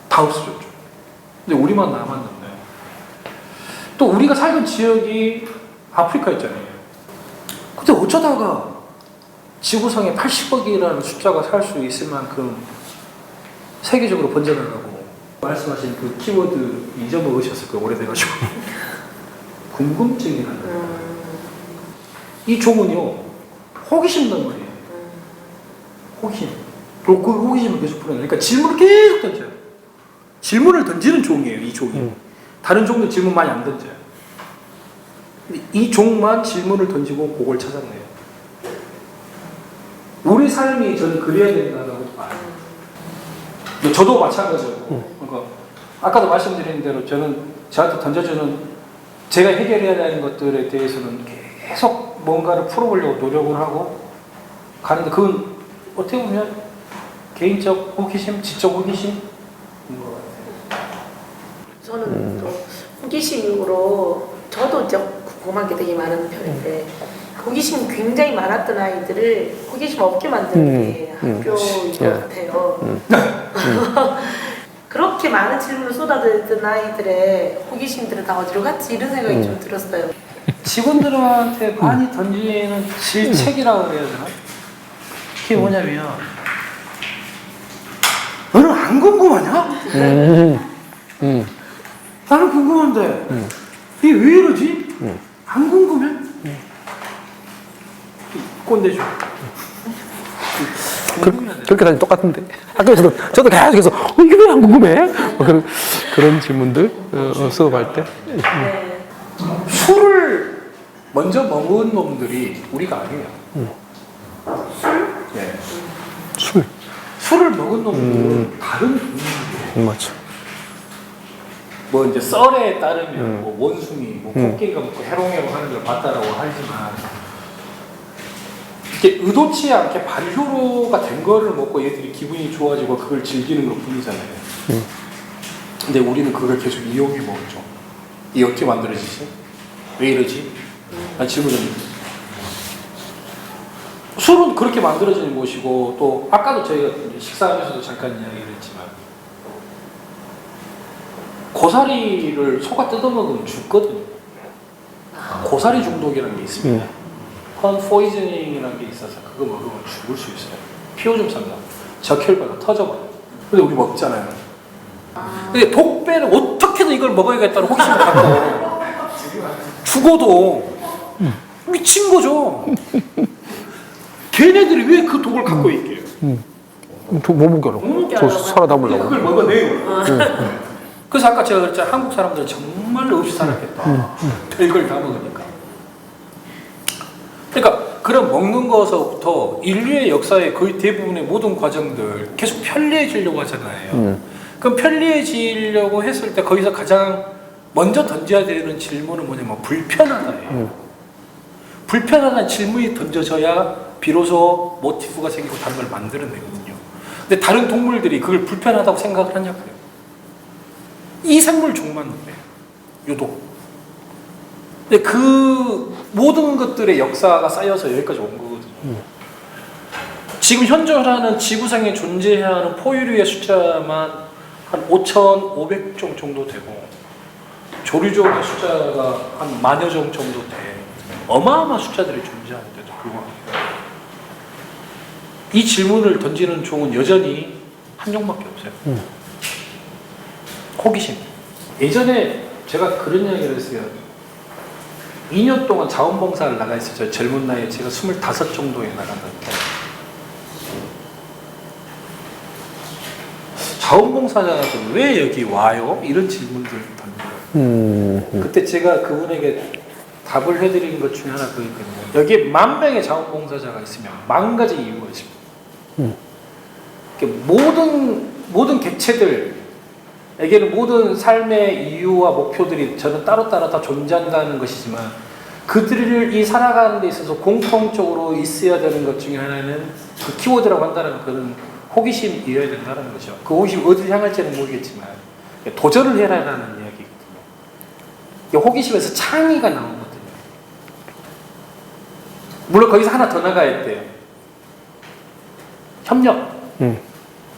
Speaker 2: 다 없어졌죠. 근데 우리만 남았는데 또 우리가 살던 지역이 아프리카였잖아요. 근데 어쩌다가 지구상에 80억이라는 숫자가 살 수 있을 만큼 세계적으로 번져나가고 말씀하신 그 키워드 잊어먹으셨을 거예요. 오래돼가지고 궁금증이라는 이 종은요 호기심단 말이에요. 호기심. 그리고 그 호기심을 계속 풀어내요. 그러니까 질문을 계속 던져요. 질문을 던지는 종이에요. 이 종이. 다른 종도 질문 많이 안 던져요. 근데 이 종만 질문을 던지고 그걸 찾아내요. 우리 삶이 저는 그래야 된다고 봐요. 저도 마찬가지고. 그러니까 아까도 말씀드린 대로 저는 저한테 던져주는 제가 해결해야 되는 것들에 대해서는 계속 뭔가를 풀어보려고 노력을 하고 가는데 그건 어떻게 보면 개인적 호기심, 지적 호기심인 것 같아요.
Speaker 1: 저는 또 호기심으로 저도 이제 궁금한 게 되게 많은 편인데 호기심이 굉장히 많았던 아이들을 호기심 없게 만드는 게 학교인 것 같아요. 그렇게 많은 질문을 쏟아내던 아이들의 호기심들은 다 어디로 갔지 이런 생각이 좀 들었어요.
Speaker 2: 직원들한테 많이 던지는 질책이라고 해야 되나? 그게 뭐냐면 너는 안 궁금하냐? 나는 궁금한데 이게 왜 이러지? 안 궁금해? 꼰대죠.
Speaker 3: 그렇게 다니 똑같은데 학교에서도 저도 계속해서 이게 왜 안 궁금해? 뭐 그런 질문들 수업할 때.
Speaker 1: 네.
Speaker 2: 술을 먼저 먹은 놈들이 우리가 아니에요. 네. 술을 먹은 놈들은 다른 종류예요.
Speaker 3: 맞죠.
Speaker 2: 뭐 이제 썰에 따르면 뭐 원숭이, 뭐 코끼리가 먹고 해롱해롱 하는 걸 봤다라고 하지만 이렇게 의도치 않게 발효가 된 거를 먹고 얘들이 기분이 좋아지고 그걸 즐기는 것 뿐이잖아요. 근데 우리는 그걸 계속 이용해 먹죠. 이게 어떻게 만들어지지? 왜 이러지? 난 질문을 술은 그렇게 만들어지는 것이고 또 아까도 저희가 식사하면서도 잠깐 이야기를 했지만 고사리를 소가 뜯어먹으면 죽거든요. 고사리 중독이라는 게 있습니다. 컨포이즈닝이라는 게 있어서 그거 먹으면 죽을 수 있어요. 피 오줌 싼다. 적혈과가 터져버려요. 근데 우리 먹잖아요. 근데 독배를 어떻게든 이걸 먹어야겠다는 혹심을 갖고 죽어도 미친 거죠. 걔네들이 왜 그 독을 갖고 있게요?
Speaker 3: 뭐 먹여로? 저 살아남으려고.
Speaker 2: 그걸 먹어내요. 그래서 아까 제가 그랬잖아요. 한국 사람들은 정말로 없이 살았겠다. 별걸 다 먹으니까. 그러니까 그런 먹는 거서부터 인류의 역사의 거의 대부분의 모든 과정들 계속 편리해지려고 하잖아요. 그럼 편리해지려고 했을 때 거기서 가장 먼저 던져야 되는 질문은 뭐냐면 불편하다예요. 불편하다는 질문이 던져져야 비로소 모티프가 생기고 다른 걸 만들어내거든요. 근데 다른 동물들이 그걸 불편하다고 생각을 하냐고요. 이 생물 종만 그래요. 유독. 근데 그 모든 것들의 역사가 쌓여서 여기까지 온 거거든요. 지금 현존하는 지구상에 존재해야 하는 포유류의 숫자만 한 5,500종 정도 되고 조류종의 숫자가 한 10,000여 종 정도 돼. 어마어마한 숫자들이 존재하는데도 불구하고 이 질문을 던지는 종은 여전히 한 종밖에 없어요. 호기심. 예전에 제가 그런 이야기를 했어요. 2년 동안 자원봉사를 나가 있었죠. 젊은 나이에 제가 25 정도에 나갔는데 자원봉사자들 왜 여기 와요? 이런 질문들 던져요. 그때 제가 그분에게 답을 해드린 것 중에 하나 그거거든요. 여기에 10,000명의 자원봉사자가 있으면 10,000가지 이유가 있습니다. 모든 객체들에게는 모든 삶의 이유와 목표들이 저는 따로따로 다 존재한다는 것이지만 그들을 이 살아가는 데 있어서 공통적으로 있어야 되는 것 중에 하나는 그 키워드라고 한다는 그런 호기심이어야 된다는 거죠. 그 호기심 어디를 향할지는 모르겠지만 도전을 해라라는 이야기거든요. 호기심에서 창의가 나오거든요. 물론 거기서 하나 더 나가야 돼요. 협력,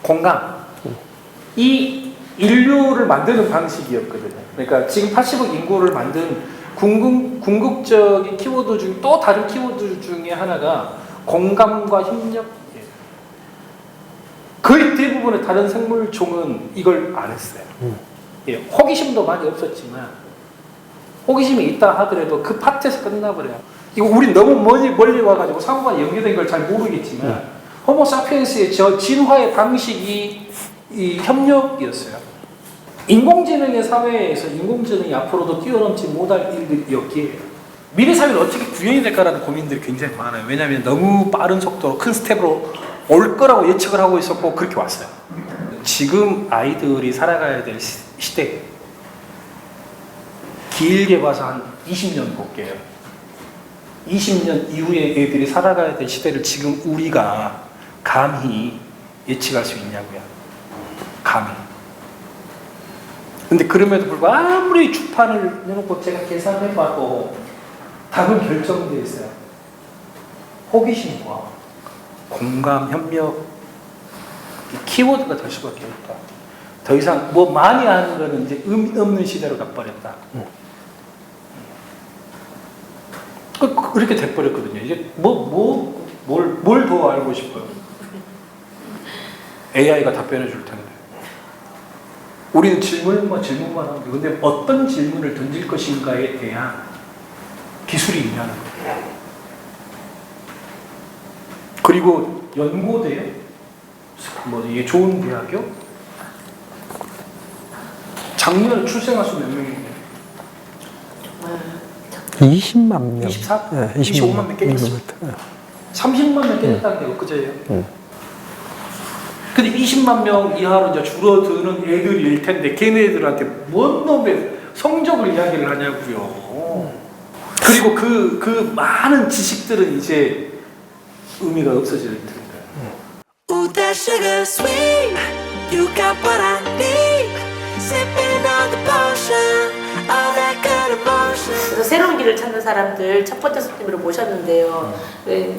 Speaker 2: 공감. 이 인류를 만드는 방식이었거든요. 그러니까 지금 80억 인구를 만든 궁극적인 키워드 중 또 다른 키워드 중에 하나가 공감과 협력이에요. 거의 대부분의 다른 생물종은 이걸 안 했어요. 예, 호기심도 많이 없었지만 호기심이 있다 하더라도 그 파트에서 끝나버려요. 이거 우리 너무 멀리 와가지고 상호가 연계된 걸 잘 모르겠지만 호모사피엔스의 저 진화의 방식이 이 협력이었어요. 인공지능의 사회에서 인공지능이 앞으로도 뛰어넘지 못할 일들이 여기에요. 미래 사회는 어떻게 구현이 될까라는 고민들이 굉장히 많아요. 왜냐하면 너무 빠른 속도로 큰 스텝으로 올 거라고 예측을 하고 있었고 그렇게 왔어요. 지금 아이들이 살아가야 될 시대 길게 봐서 한 20년 볼게요. 20년 이후에 애들이 살아가야 될 시대를 지금 우리가 감히 예측할 수 있냐고요. 감히. 근데 그럼에도 불구하고 아무리 주판을 내놓고 제가 계산해봐도 답은 결정되어 있어요. 호기심과 공감, 협력 키워드가 될 수밖에 없다. 더 이상 뭐 많이 하는 거는 이제 의미 없는 시대로 가버렸다. 그렇게 돼버렸거든요. 이제 뭘 더 알고 싶어요? AI가 답변해 줄 텐데. 우리는 질문만 하면 돼. 근데 어떤 질문을 던질 것인가에 대한 기술이 있냐는 거예요. 그리고 연고대, 이게 좋은 대학교? 작년 출생아 수 몇 명이에요?
Speaker 3: 20만 명.
Speaker 2: 24?
Speaker 3: 네,
Speaker 2: 25만 명 깼겠죠. 30만 명 깼다는 게 엊그제예요. 근데 20만 명 이하로 이제 줄어드는 애들일 텐데 걔네들한테 뭔 놈의 성적을 이야기를 하냐고요. 그리고 그 많은 지식들은 이제 의미가 없어질 텐데.
Speaker 4: Ooh, that sugar sweet. You got what I need. Sipping on the potion. All that good emotion.
Speaker 1: 그래서 새로운 길을 찾는 사람들 첫 번째 손님으로 모셨는데요.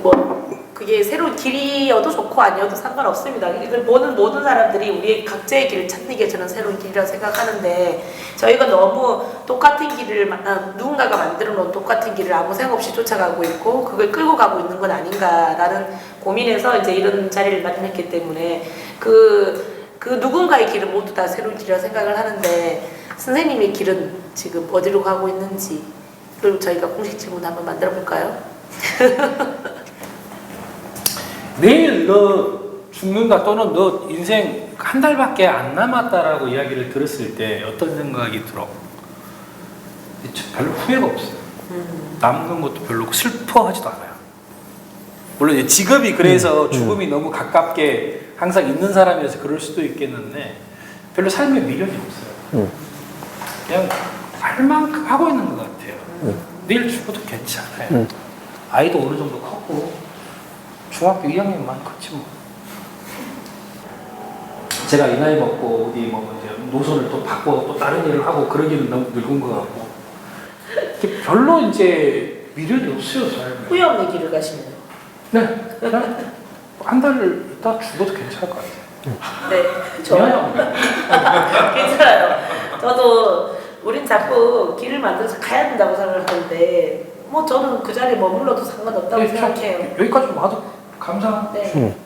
Speaker 1: 뭐 그게 새로운 길이어도 좋고 아니어도 상관없습니다. 이걸 보는 모든 사람들이 우리의 각자의 길을 찾는 게 저는 새로운 길이라고 생각하는데 저희가 너무 똑같은 길을 누군가가 만들어 놓은 똑같은 길을 아무 생각 없이 쫓아가고 있고 그걸 끌고 가고 있는 건 아닌가라는 고민에서 이제 이런 자리를 마련했기 때문에 그 누군가의 길은 모두 다 새로운 길이라고 생각을 하는데 선생님의 길은 지금 어디로 가고 있는지 그리고 저희가 공식 질문 한번 만들어 볼까요?
Speaker 2: 내일 너 죽는다 또는 너 인생 한 달밖에 안 남았다라고 이야기를 들었을 때 어떤 생각이 들어? 별로 후회가 없어요. 남는 것도 별로 슬퍼하지도 않아요. 물론 이제 직업이 그래서 죽음이 너무 가깝게 항상 있는 사람이어서 그럴 수도 있겠는데 별로 삶에 미련이 없어요. 그냥 할 만큼 하고 있는 것 같아요. 내일 죽어도 괜찮아요. 아이도 어느 정도 컸고 중학교 2학년만 컸지 뭐. 제가 이 나이 먹고 어디 뭐 이제 노선을 또 바꿔 또 다른 일을 하고 그러기는 너무 늙은 것 같고 별로 이제 미련이 없어요 삶에.
Speaker 1: 후회 없는 길을 가시면
Speaker 2: 네, 그냥 한 달 있다 죽어도 괜찮을 것 같아요.
Speaker 1: 네, 좋아요. 괜찮아요. 저도 우린 자꾸 길을 만들어서 가야 된다고 생각을 하는데 뭐 저는 그 자리에 머물러도 상관없다고
Speaker 2: 네,
Speaker 1: 생각해요.
Speaker 2: 여기까지 와도 감사한데.
Speaker 1: 네.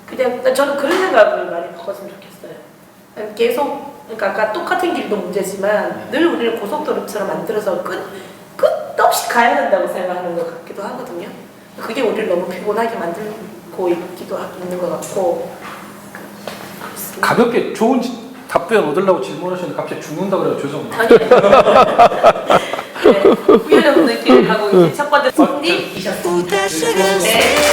Speaker 1: 그냥 저는 그런 생각을 많이 바꿨으면 좋겠어요. 계속 그러니까 아까 똑같은 길도 문제지만 늘 우리를 고속도로처럼 만들어서 끝없이 가야 된다고 생각하는 것 같기도 하거든요. 그게 우리를 너무 피곤하게 만들고 있는 것 같고. 그렇습니다.
Speaker 2: 가볍게 좋은 답변 얻으려고 질문하셨는데 갑자기 죽는다 그래서 죄송합니다.
Speaker 1: 네, 후회 없는 길을 가고 이제 첫 번째 손님이셨습니다.
Speaker 4: Ooh, that sugar
Speaker 1: 네.